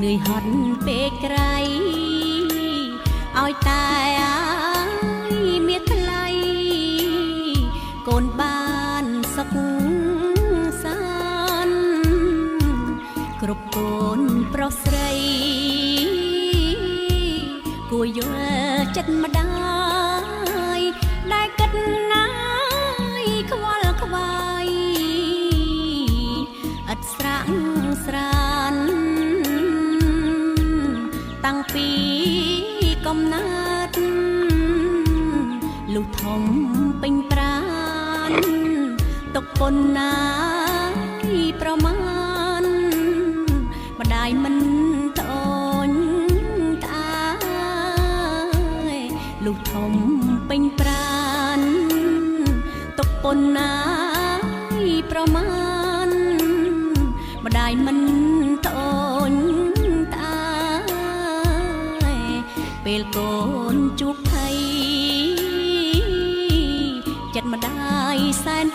นื่อยหดពេកក្រៃឲ្យតែមានថ្លៃកូនបានសុខសាន្តគ្រប់កូនប្រុសស្រីគួរយល់ចិត្តម្ដាយដែលគិតណាយខ្វល់ខ្វាយឥតស្រាក់ស្រានតាំងពីកំណើតលុះធំពេញប្រានទុកប៉ុណ្ណាប្រមាណម្ដាយមិនត្អូញត្អាយលុះធំពេញប្រានទុកប៉ុណ្ណាប្រមាណម្ដាយមិនត្អូញត្អាយពេលកូនជួបភ័យចិត្តម្ដាយសែន